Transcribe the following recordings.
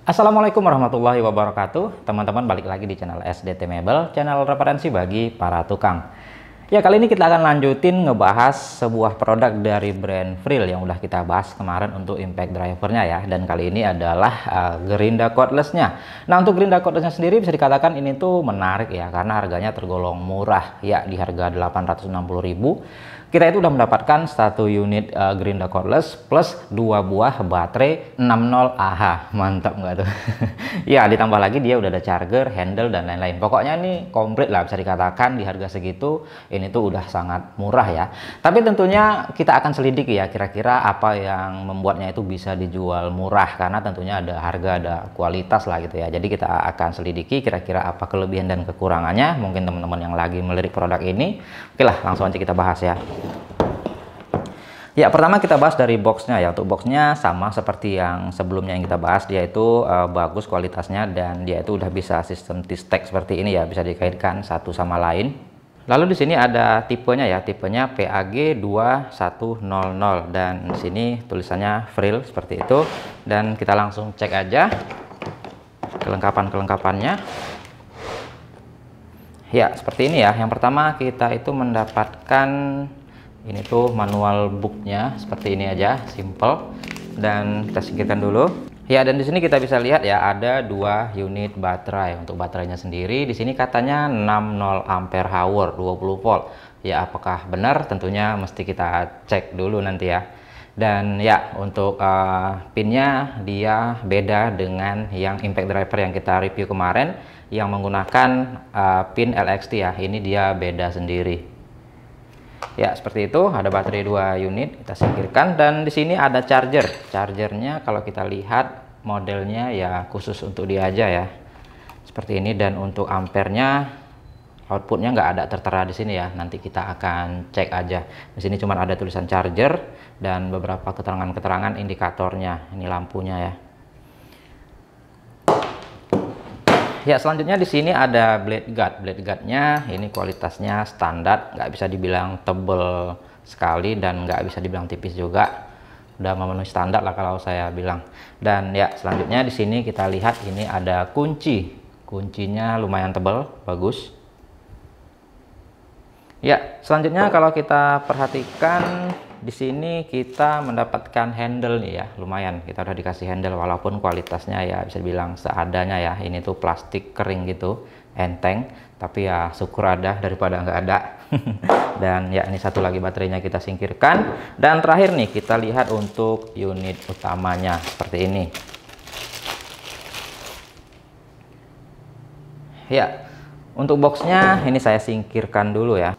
Assalamualaikum warahmatullahi wabarakatuh. Teman-teman, balik lagi di channel SDT Mebel, channel referensi bagi para tukang. Ya, kali ini kita akan lanjutin ngebahas sebuah produk dari brand Vril yang udah kita bahas kemarin untuk impact drivernya ya. Dan kali ini adalah gerinda cordless-nya. Nah, untuk gerinda cordless-nya sendiri bisa dikatakan ini tuh menarik ya, karena harganya tergolong murah ya, di harga 860.000. Kita itu udah mendapatkan satu unit gerinda cordless plus 2 buah baterai 60Ah. Mantap nggak tuh? Ya, ditambah lagi dia udah ada charger, handle, dan lain-lain. Pokoknya ini komplit lah, bisa dikatakan di harga segitu ini tuh udah sangat murah ya. Tapi tentunya kita akan selidiki ya, kira-kira apa yang membuatnya itu bisa dijual murah, karena tentunya ada harga, ada kualitas lah gitu ya. Jadi kita akan selidiki kira-kira apa kelebihan dan kekurangannya. Mungkin teman-teman yang lagi melirik produk ini, oke lah, langsung aja kita bahas ya. Ya, pertama kita bahas dari boxnya ya. Untuk boxnya sama seperti yang sebelumnya yang kita bahas, dia itu bagus kualitasnya, dan dia itu udah bisa sistem T-Stack seperti ini ya, bisa dikaitkan satu sama lain. Lalu di sini ada tipenya ya, tipenya PAG 2100, dan di sini tulisannya Vril seperti itu. Dan kita langsung cek aja kelengkapan-kelengkapannya. Ya, seperti ini ya. Yang pertama kita itu mendapatkan ini tuh manual booknya, seperti ini aja, simple. Dan kita singkirkan dulu. Ya, dan di sini kita bisa lihat ya, ada 2 unit baterai. Untuk baterainya sendiri di sini katanya 60 ampere hour, 20 volt. Ya, apakah benar? Tentunya mesti kita cek dulu nanti ya. Dan ya, untuk pinnya dia beda dengan yang impact driver yang kita review kemarin, yang menggunakan pin LXT ya. Ini dia beda sendiri. Ya, seperti itu. Ada baterai 2 unit, kita singkirkan. Dan di sini ada charger. Chargernya kalau kita lihat modelnya ya khusus untuk dia aja ya, seperti ini. Dan untuk ampernya, outputnya nggak ada tertera di sini ya. Nanti kita akan cek aja. Di sini cuma ada tulisan charger dan beberapa keterangan-keterangan indikatornya. Ini lampunya ya. Ya, selanjutnya di sini ada blade guard. Blade guardnya ini kualitasnya standar, nggak bisa dibilang tebel sekali dan nggak bisa dibilang tipis juga. Udah memenuhi standar lah kalau saya bilang. Dan ya, selanjutnya di sini kita lihat ini ada kunci. Kuncinya lumayan tebal, bagus. Ya, selanjutnya kalau kita perhatikan di sini kita mendapatkan handle nih ya, lumayan. Kita udah dikasih handle walaupun kualitasnya ya bisa dibilang seadanya ya. Ini tuh plastik kering gitu, enteng. Tapi ya syukur ada daripada nggak ada. Dan ya, ini satu lagi baterainya kita singkirkan. Dan terakhir nih kita lihat untuk unit utamanya seperti ini. Ya, untuk boxnya ini saya singkirkan dulu ya.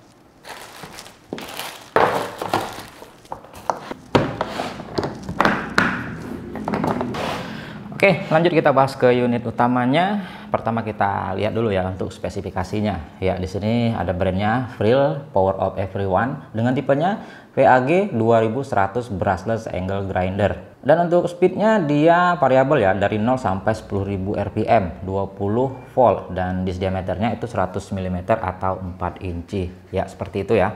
Oke, lanjut kita bahas ke unit utamanya. Pertama kita lihat dulu ya untuk spesifikasinya. Ya, di sini ada brandnya Vril Power of Everyone dengan tipenya PAG 2100 brushless angle grinder. Dan untuk speednya dia variabel ya, dari 0 sampai 10.000 rpm, 20 volt, dan disk diameternya itu 100 mm atau 4 inci. Ya, seperti itu ya.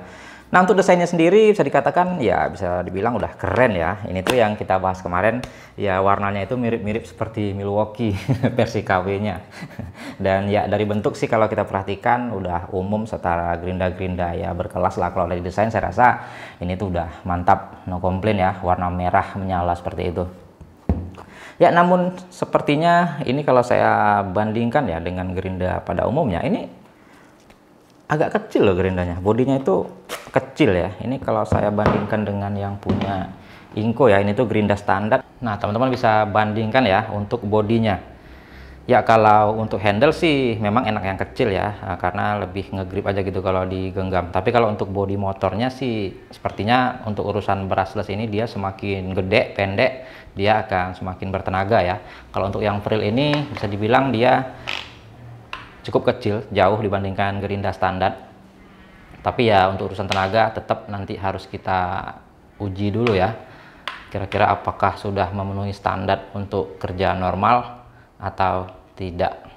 Nah, untuk desainnya sendiri bisa dikatakan ya bisa dibilang udah keren ya. Ini tuh yang kita bahas kemarin ya, warnanya itu mirip-mirip seperti Milwaukee versi KW-nya. Dan ya, dari bentuk sih kalau kita perhatikan udah umum setara gerinda-gerinda ya, berkelas lah. Kalau dari desain saya rasa ini tuh udah mantap, no komplain ya. Warna merah menyala seperti itu. Ya, namun sepertinya ini kalau saya bandingkan ya dengan gerinda pada umumnya, ini agak kecil loh gerindanya. Bodinya itu kecil ya. Ini kalau saya bandingkan dengan yang punya Inco ya, ini tuh gerinda standar. Nah, teman-teman bisa bandingkan ya untuk bodinya. Ya, kalau untuk handle sih memang enak yang kecil ya, karena lebih ngegrip aja gitu kalau digenggam. Tapi kalau untuk bodi motornya sih sepertinya untuk urusan brushless ini dia semakin gede, pendek, dia akan semakin bertenaga ya. Kalau untuk yang Vril ini bisa dibilang dia cukup kecil, jauh dibandingkan gerinda standar. Tapi ya untuk urusan tenaga tetap nanti harus kita uji dulu ya. Kira-kira apakah sudah memenuhi standar untuk kerja normal atau tidak.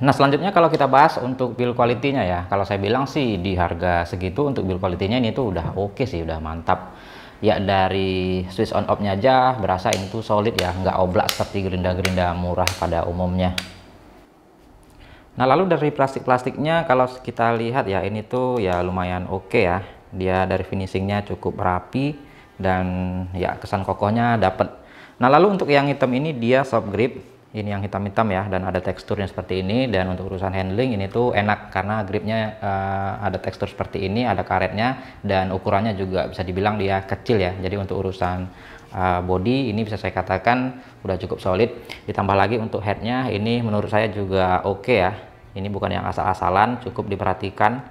Nah, selanjutnya kalau kita bahas untuk build quality-nya ya. Kalau saya bilang sih di harga segitu untuk build quality-nya ini tuh udah oke sih, udah mantap. Ya dari switch on off-nya aja berasa ini tuh solid ya, nggak oblak seperti gerinda-gerinda murah pada umumnya. Nah lalu dari plastik-plastiknya kalau kita lihat ya, ini tuh ya lumayan oke ya. Dia dari finishingnya cukup rapi dan ya kesan kokohnya dapet. Nah lalu untuk yang hitam ini dia soft grip, ini yang hitam-hitam ya, dan ada teksturnya seperti ini. Dan untuk urusan handling ini tuh enak karena gripnya ada tekstur seperti ini, ada karetnya, dan ukurannya juga bisa dibilang dia kecil ya. Jadi untuk urusan body ini bisa saya katakan udah cukup solid. Ditambah lagi untuk headnya ini menurut saya juga oke ya. Ini bukan yang asal-asalan, cukup diperhatikan,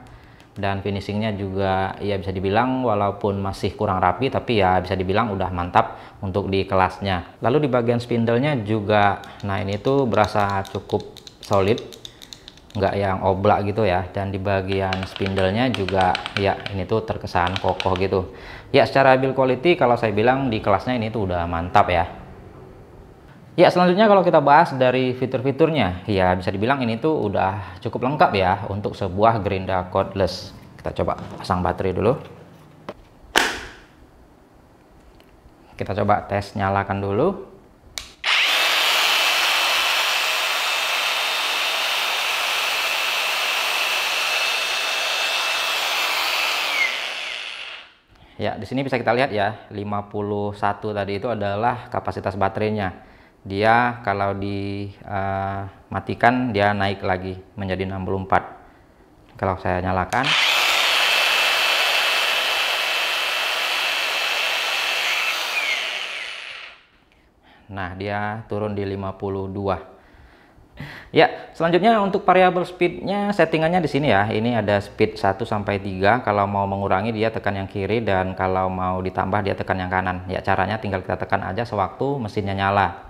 dan finishingnya juga ya bisa dibilang walaupun masih kurang rapi tapi ya bisa dibilang udah mantap untuk di kelasnya. Lalu di bagian spindle-nya juga, nah ini tuh berasa cukup solid, nggak yang oblak gitu ya. Dan di bagian spindle-nya juga ya ini tuh terkesan kokoh gitu ya. Secara build quality kalau saya bilang di kelasnya ini tuh udah mantap ya. Ya selanjutnya kalau kita bahas dari fitur-fiturnya, ya bisa dibilang ini tuh udah cukup lengkap ya untuk sebuah gerinda cordless. Kita coba pasang baterai dulu. Kita coba tes nyalakan dulu. Ya di sini bisa kita lihat ya, 51 tadi itu adalah kapasitas baterainya. Dia kalau dimatikan dia naik lagi menjadi 64. Kalau saya nyalakan, nah dia turun di 52. Ya selanjutnya untuk variabel speednya settingannya di sini ya. Ini ada speed 1 sampai 3. Kalau mau mengurangi dia tekan yang kiri, dan kalau mau ditambah dia tekan yang kanan. Ya caranya tinggal kita tekan aja sewaktu mesinnya nyala.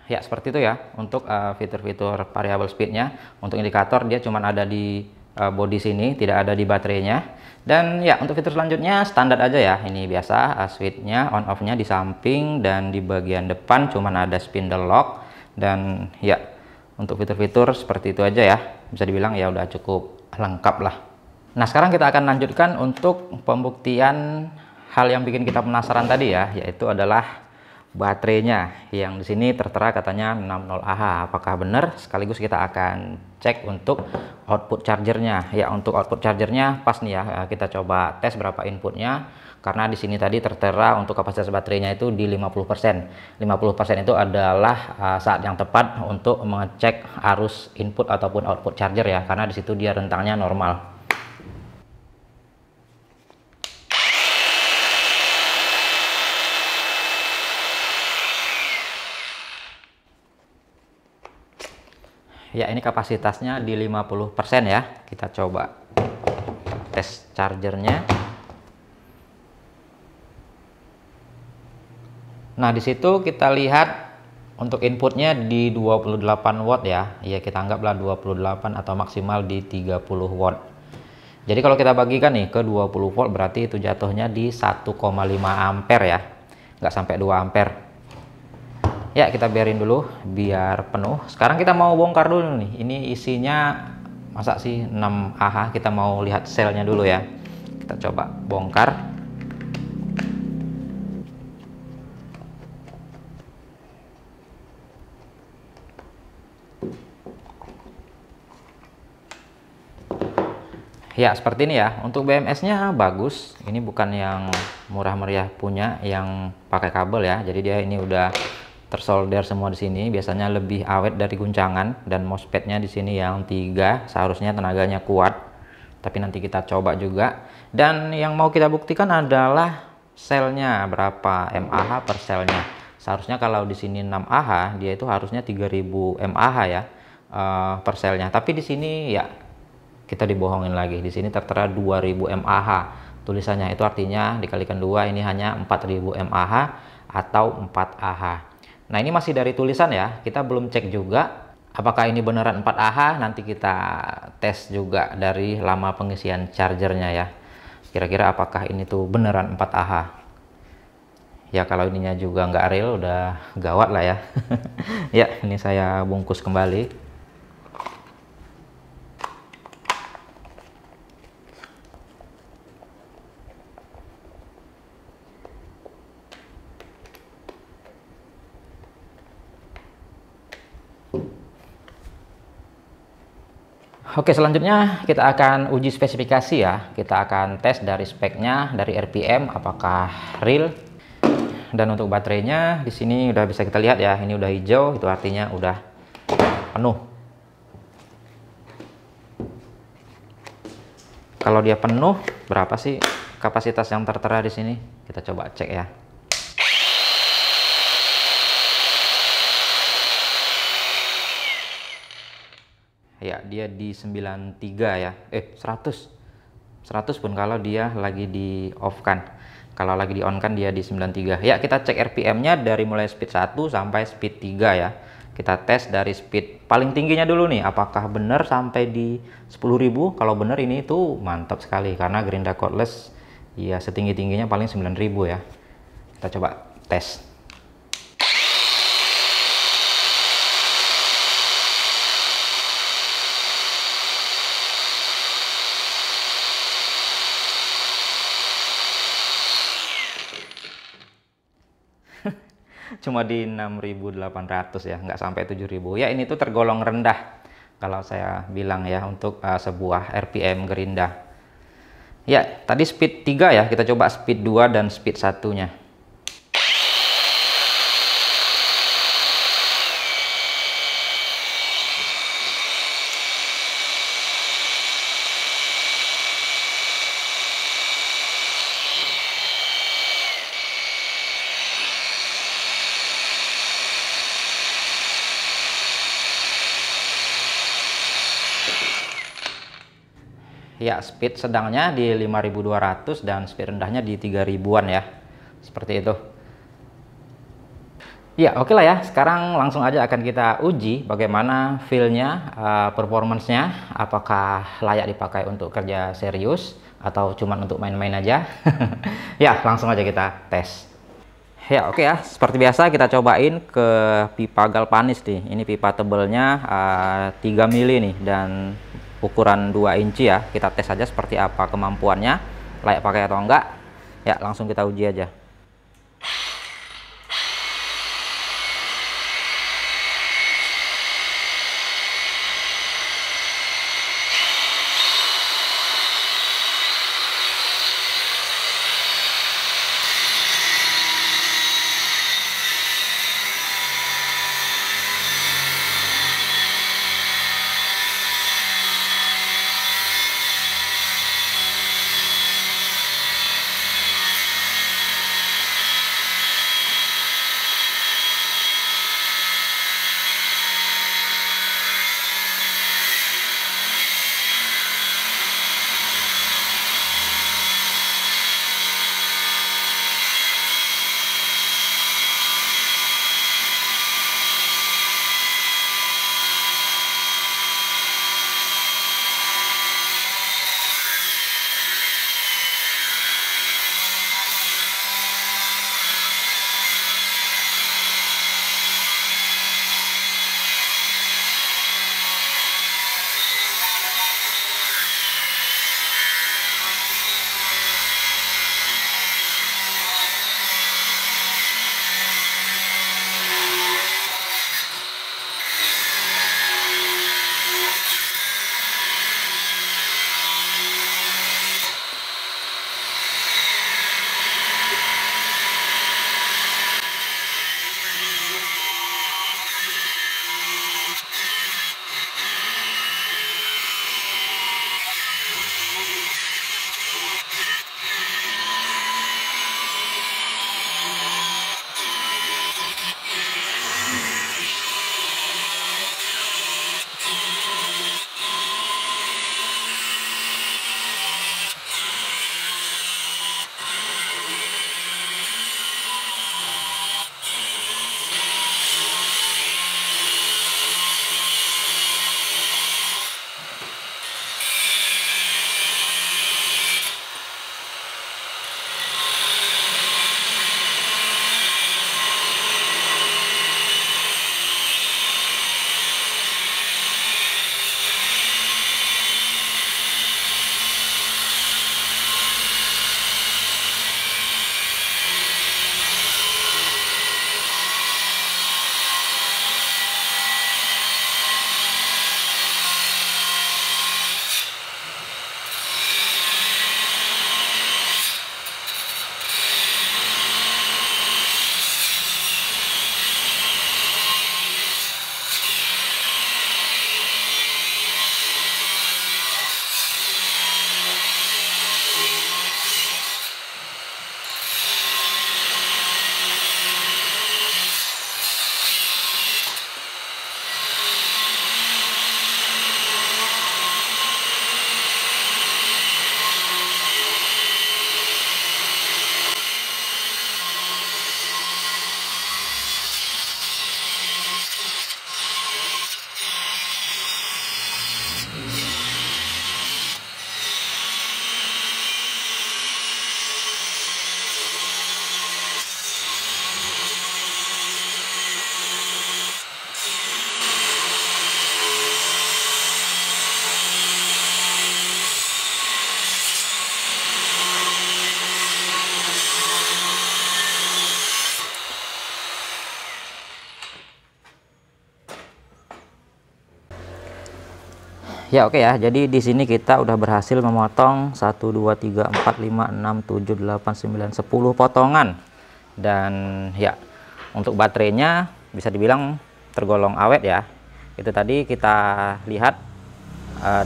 Ya seperti itu ya untuk fitur-fitur variable speednya. Untuk indikator dia cuma ada di bodi sini, tidak ada di baterainya. Dan ya untuk fitur selanjutnya standar aja ya, ini biasa switchnya on off nya di samping, dan di bagian depan cuma ada spindle lock. Dan ya untuk fitur-fitur seperti itu aja ya, bisa dibilang ya udah cukup lengkap lah. Nah sekarang kita akan lanjutkan untuk pembuktian hal yang bikin kita penasaran tadi ya, yaitu adalah baterainya yang di sini tertera katanya 60Ah. Apakah benar? Sekaligus kita akan cek untuk output chargernya. Ya untuk output chargernya pas nih ya, kita coba tes berapa inputnya, karena di sini tadi tertera untuk kapasitas baterainya itu di 50%. 50% itu adalah saat yang tepat untuk mengecek arus input ataupun output charger ya, karena di situ dia rentangnya normal. Ya ini kapasitasnya di 50% ya. Kita coba tes chargernya. Nah di situ kita lihat untuk inputnya di 28 watt ya. Ya kita anggaplah 28 atau maksimal di 30 watt. Jadi kalau kita bagikan nih ke 20 volt berarti itu jatuhnya di 1,5 ampere ya. Nggak sampai 2 ampere. Ya kita biarin dulu biar penuh. Sekarang kita mau bongkar dulu nih. Ini isinya masa sih 6Ah. Kita mau lihat selnya dulu ya. Kita coba bongkar. Ya seperti ini ya. Untuk BMS-nya bagus. Ini bukan yang murah meriah punya yang pakai kabel ya. Jadi dia ini udah tersolder semua di sini. Biasanya lebih awet dari guncangan, dan MOSFET-nya di sini yang 3, seharusnya tenaganya kuat. Tapi nanti kita coba juga. Dan yang mau kita buktikan adalah selnya berapa mAh per selnya. Seharusnya kalau di sini 6Ah, dia itu harusnya 3000 mAh ya per selnya. Tapi di sini ya kita dibohongin lagi. Di sini tertera 2000 mAh tulisannya. Itu artinya dikalikan 2 ini hanya 4000 mAh atau 4Ah. Nah ini masih dari tulisan ya, kita belum cek juga apakah ini beneran 4Ah. Nanti kita tes juga dari lama pengisian chargernya ya. kira-kira apakah ini tuh beneran 4AH. Ya kalau ininya juga nggak real udah gawat lah ya. Ya ini saya bungkus kembali. Oke, selanjutnya kita akan uji spesifikasi ya. Kita akan tes dari speknya, dari RPM apakah real. Dan untuk baterainya di sini udah bisa kita lihat ya, ini udah hijau, itu artinya udah penuh. Kalau dia penuh, berapa sih kapasitas yang tertera di sini? Kita coba cek ya. Ya, dia di 93 ya. 100. 100 pun kalau dia lagi di off kan. Kalau lagi di on kan dia di 93. Ya, kita cek RPM-nya dari mulai speed 1 sampai speed 3 ya. Kita tes dari speed paling tingginya dulu nih, apakah benar sampai di 10.000? Kalau benar ini tuh mantap sekali karena Gerinda cordless ya setinggi-tingginya paling 9.000 ya. Kita coba tes. Cuma di 6.800 ya, nggak sampai 7.000 ya. Ini tuh tergolong rendah kalau saya bilang ya untuk sebuah RPM Gerinda. Ya tadi speed 3 ya, kita coba speed 2 dan speed 1-nya. Ya, speed sedangnya di 5.200 dan speed rendahnya di 3.000-an ya. Seperti itu. Ya, oke lah ya. Sekarang langsung aja akan kita uji bagaimana feel-nya, performance-nya, apakah layak dipakai untuk kerja serius atau cuma untuk main-main aja. Ya, langsung aja kita tes. Ya, oke ya. Seperti biasa kita cobain ke pipa galvanis nih. Ini pipa tebelnya 3 mili nih dan ukuran 2 inci ya. Kita tes aja seperti apa kemampuannya, layak pakai atau enggak. Ya, langsung kita uji aja. Ya oke ya, jadi di sini kita udah berhasil memotong 1, 2, 3, 4, 5, 6, 7, 8, 9, 10 potongan. Dan ya, untuk baterainya bisa dibilang tergolong awet ya. Itu tadi kita lihat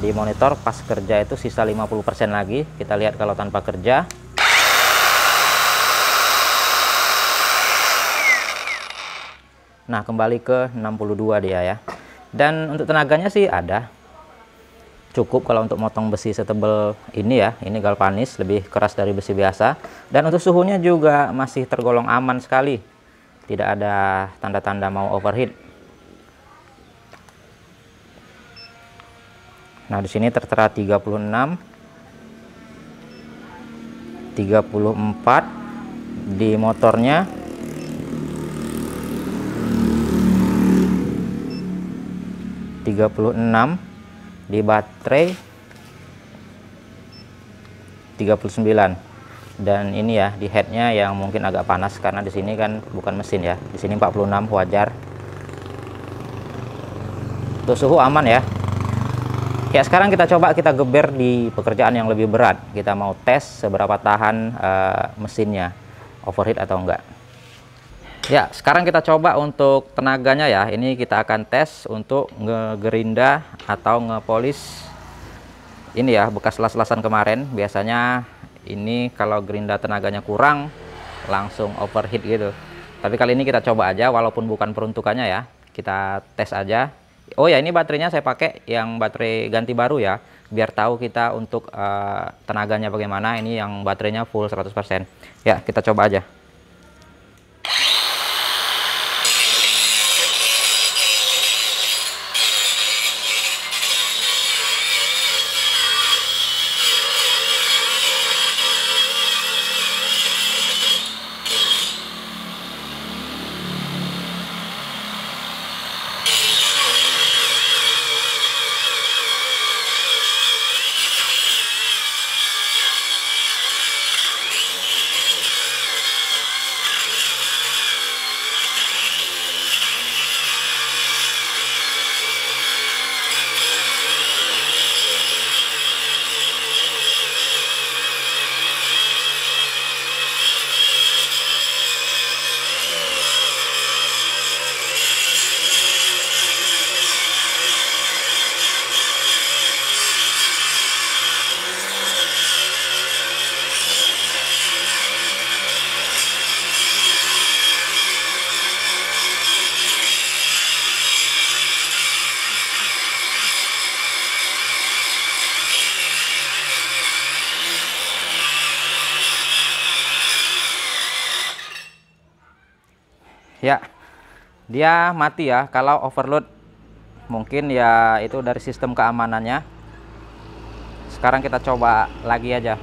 di monitor pas kerja itu sisa 50% lagi. Kita lihat kalau tanpa kerja. Nah, kembali ke 62 dia ya. Dan untuk tenaganya sih ada. Cukup kalau untuk motong besi setebal ini ya, ini galvanis, lebih keras dari besi biasa. Dan untuk suhunya juga masih tergolong aman sekali, tidak ada tanda-tanda mau overheat. Nah, di sini tertera 36, 34 di motornya, 36 di baterai, 39. Dan ini ya di headnya yang mungkin agak panas karena di sini kan bukan mesin ya. Di sini 46 wajar. Untuk suhu aman ya. Ya, sekarang kita coba kita geber di pekerjaan yang lebih berat. Kita mau tes seberapa tahan mesinnya, overheat atau enggak. Ya, sekarang kita coba untuk tenaganya ya. Ini kita akan tes untuk ngegerinda atau ngepolis ini ya, bekas las-lasan kemarin. Biasanya ini kalau gerinda tenaganya kurang langsung overheat gitu. Tapi kali ini kita coba aja walaupun bukan peruntukannya ya. Kita tes aja. Oh ya, ini baterainya saya pakai yang baterai ganti baru ya. Biar tahu kita untuk tenaganya bagaimana. Ini yang baterainya full 100%. Ya, kita coba aja. Ya, dia mati ya kalau overload. Mungkin ya itu dari sistem keamanannya. Sekarang kita coba lagi aja.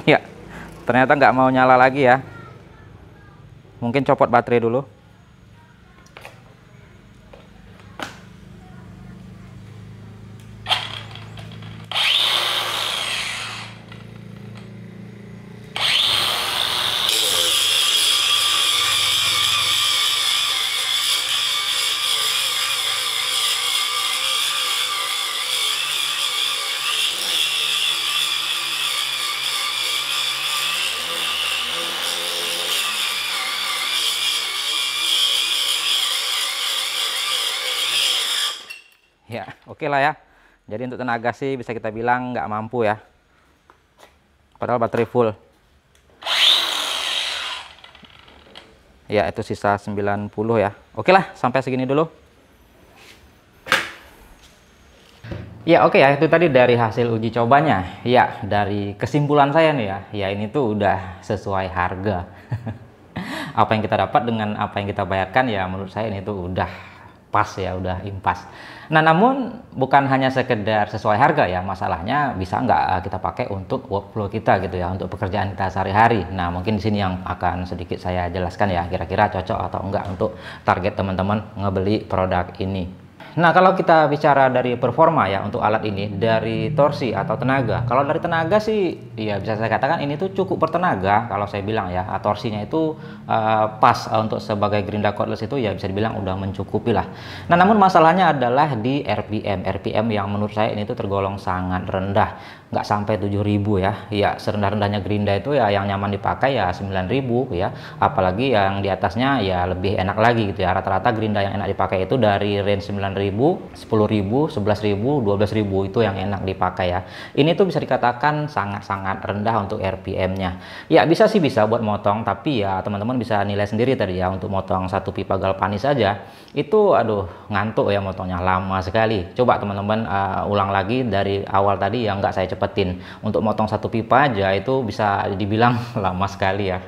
Ya, ternyata nggak mau nyala lagi ya. Mungkin copot baterai dulu. Ya, oke lah ya. Jadi untuk tenaga sih bisa kita bilang nggak mampu ya. Padahal baterai full. Ya, itu sisa 90 ya. Oke lah, sampai segini dulu. Ya oke ya, itu tadi dari hasil uji cobanya. Ya, dari kesimpulan saya nih ya. Ya ini tuh udah sesuai harga. Apa yang kita dapat dengan apa yang kita bayarkan ya menurut saya ini tuh udah pas ya, udah impas. Nah, namun bukan hanya sekedar sesuai harga ya, masalahnya bisa nggak kita pakai untuk workflow kita gitu ya, untuk pekerjaan kita sehari-hari. Nah, mungkin di sini yang akan sedikit saya jelaskan ya, kira-kira cocok atau enggak untuk target teman-teman ngebeli produk ini. Nah, kalau kita bicara dari performa ya untuk alat ini, dari torsi atau tenaga. Kalau dari tenaga sih, ya bisa saya katakan ini tuh cukup bertenaga. Kalau saya bilang ya, torsinya itu pas untuk sebagai gerinda cordless itu ya bisa dibilang udah mencukupi lah. Nah, namun masalahnya adalah di RPM. RPM yang menurut saya ini tuh tergolong sangat rendah. Nggak sampai 7.000 ya. Ya, serendah-rendahnya gerinda itu ya yang nyaman dipakai ya 9.000 ya. Apalagi yang di atasnya ya lebih enak lagi gitu ya. Rata-rata gerinda yang enak dipakai itu dari range 9.000, 10.000, 11.000, 12.000 itu yang enak dipakai ya. Ini tuh bisa dikatakan sangat-sangat rendah untuk RPM-nya. Ya bisa sih bisa buat motong, tapi ya teman-teman bisa nilai sendiri tadi ya untuk motong satu pipa galvanis saja itu aduh ngantuk ya motongnya lama sekali. Coba teman-teman ulang lagi dari awal tadi yang nggak saya cepetin. Untuk motong satu pipa aja itu bisa dibilang lama sekali ya.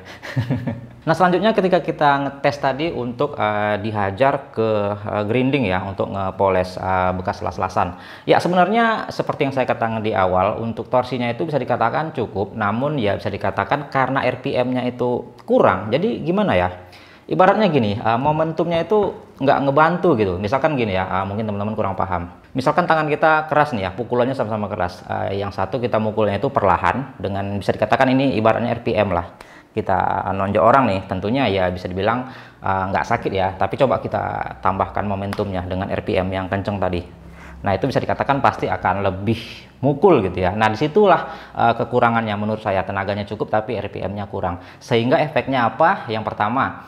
Nah, selanjutnya ketika kita ngetes tadi untuk dihajar ke grinding ya, untuk ngepoles bekas las-lasan. Ya sebenarnya seperti yang saya katakan di awal, untuk torsinya itu bisa dikatakan cukup, namun ya bisa dikatakan karena RPM-nya itu kurang. Jadi gimana ya? Ibaratnya gini, momentumnya itu nggak ngebantu gitu. Misalkan gini ya, mungkin teman-teman kurang paham. Misalkan tangan kita keras nih ya, pukulannya sama-sama keras. Yang satu kita mukulnya itu perlahan, dengan bisa dikatakan ini ibaratnya RPM lah. Kita nonjok orang nih, tentunya ya bisa dibilang nggak sakit ya, tapi coba kita tambahkan momentumnya dengan RPM yang kenceng tadi. Nah, itu bisa dikatakan pasti akan lebih mukul gitu ya. Nah, disitulah kekurangannya menurut saya, tenaganya cukup tapi RPM-nya kurang. Sehingga efeknya apa? Yang pertama,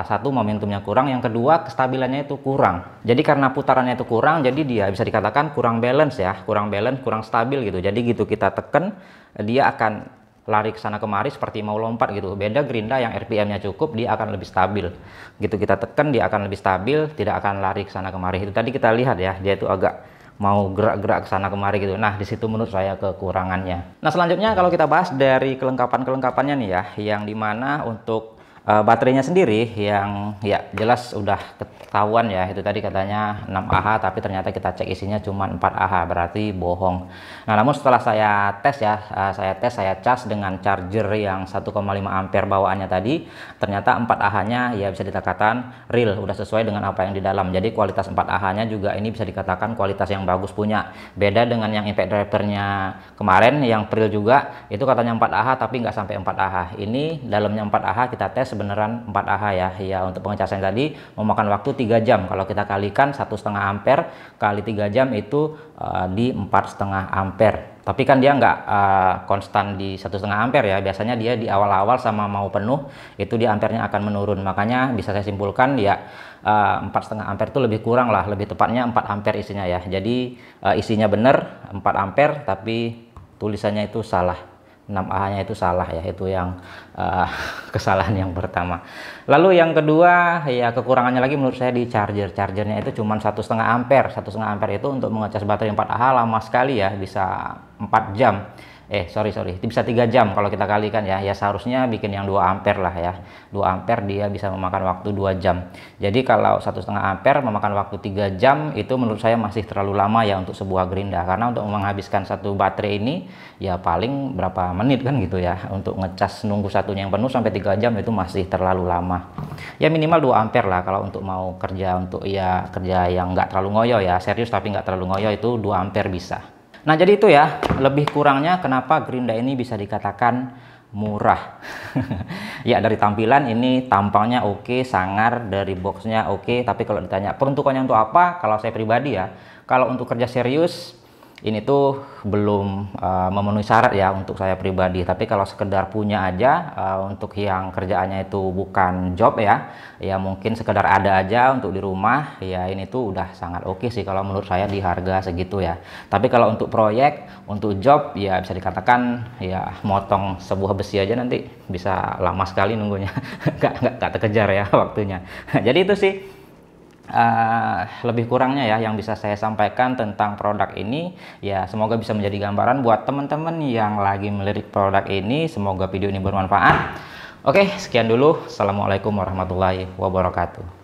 satu momentumnya kurang, yang kedua kestabilannya itu kurang. Jadi karena putarannya itu kurang, jadi dia bisa dikatakan kurang balance ya, kurang balance, kurang stabil gitu. Jadi gitu kita tekan, dia akan lari ke sana kemari seperti mau lompat gitu. Beda gerinda yang RPM-nya cukup, dia akan lebih stabil. Gitu kita tekan, dia akan lebih stabil, tidak akan lari ke sana kemari. Itu tadi kita lihat ya, dia itu agak mau gerak-gerak ke sana kemari gitu. Nah, di situ menurut saya kekurangannya. Nah, selanjutnya kalau kita bahas dari kelengkapan-kelengkapannya nih ya, yang dimana untuk baterainya sendiri yang ya jelas udah ketahuan ya, itu tadi katanya 6Ah tapi ternyata kita cek isinya cuma 4Ah, berarti bohong. Nah, namun setelah saya tes ya, saya cas dengan charger yang 1,5 ampere bawaannya tadi, ternyata 4Ah-nya ya bisa dikatakan real, udah sesuai dengan apa yang di dalam. Jadi kualitas 4Ah-nya juga ini bisa dikatakan kualitas yang bagus punya. Beda dengan yang impact drivernya kemarin yang Pril juga, itu katanya 4Ah tapi nggak sampai 4Ah. Ini dalamnya 4Ah, kita tes beneran 4Ah ya. Ya, untuk pengecasan tadi memakan waktu 3 jam. Kalau kita kalikan 1,5 ampere kali 3 jam itu di 4,5 ampere. Tapi kan dia nggak konstan di 1,5 ampere ya. Biasanya dia di awal-awal sama mau penuh itu di ampernya akan menurun. Makanya bisa saya simpulkan ya 4,5 ampere itu lebih kurang lah, lebih tepatnya 4 ampere isinya ya. Jadi isinya bener 4 ampere tapi tulisannya itu salah. 6Ah-nya itu salah ya, itu yang kesalahan yang pertama. Lalu yang kedua ya kekurangannya lagi menurut saya di chargernya itu cuma 1,5 ampere. 1,5 ampere itu untuk mengecas baterai 4Ah lama sekali ya, bisa 4 jam. Sorry, bisa 3 jam kalau kita kalikan ya. Ya seharusnya bikin yang 2 ampere lah ya. 2 ampere dia bisa memakan waktu 2 jam. Jadi kalau 1,5 ampere memakan waktu 3 jam itu menurut saya masih terlalu lama ya untuk sebuah gerinda. Karena untuk menghabiskan satu baterai ini ya paling berapa menit kan gitu ya. Untuk ngecas nunggu satunya yang penuh sampai 3 jam itu masih terlalu lama. Ya minimal 2 ampere lah kalau untuk mau kerja, untuk ya kerja yang nggak terlalu ngoyo ya. Serius tapi nggak terlalu ngoyo itu 2 ampere bisa. Nah, jadi itu ya lebih kurangnya kenapa gerinda ini bisa dikatakan murah. Ya dari tampilan ini tampangnya oke, sangar, dari boxnya oke, tapi kalau ditanya peruntukannya untuk apa, kalau saya pribadi ya, kalau untuk kerja serius ini tuh belum memenuhi syarat ya untuk saya pribadi. Tapi kalau sekedar punya aja, untuk yang kerjaannya itu bukan job ya, ya mungkin sekedar ada aja untuk di rumah, ya ini tuh udah sangat oke sih kalau menurut saya di harga segitu ya. Tapi kalau untuk proyek, untuk job ya bisa dikatakan ya motong sebuah besi aja nanti bisa lama sekali nunggunya. nggak terkejar ya waktunya. Jadi itu sih lebih kurangnya ya yang bisa saya sampaikan tentang produk ini. Ya semoga bisa menjadi gambaran buat teman-teman yang lagi melirik produk ini. Semoga video ini bermanfaat. Oke, sekian dulu. Assalamualaikum warahmatullahi wabarakatuh.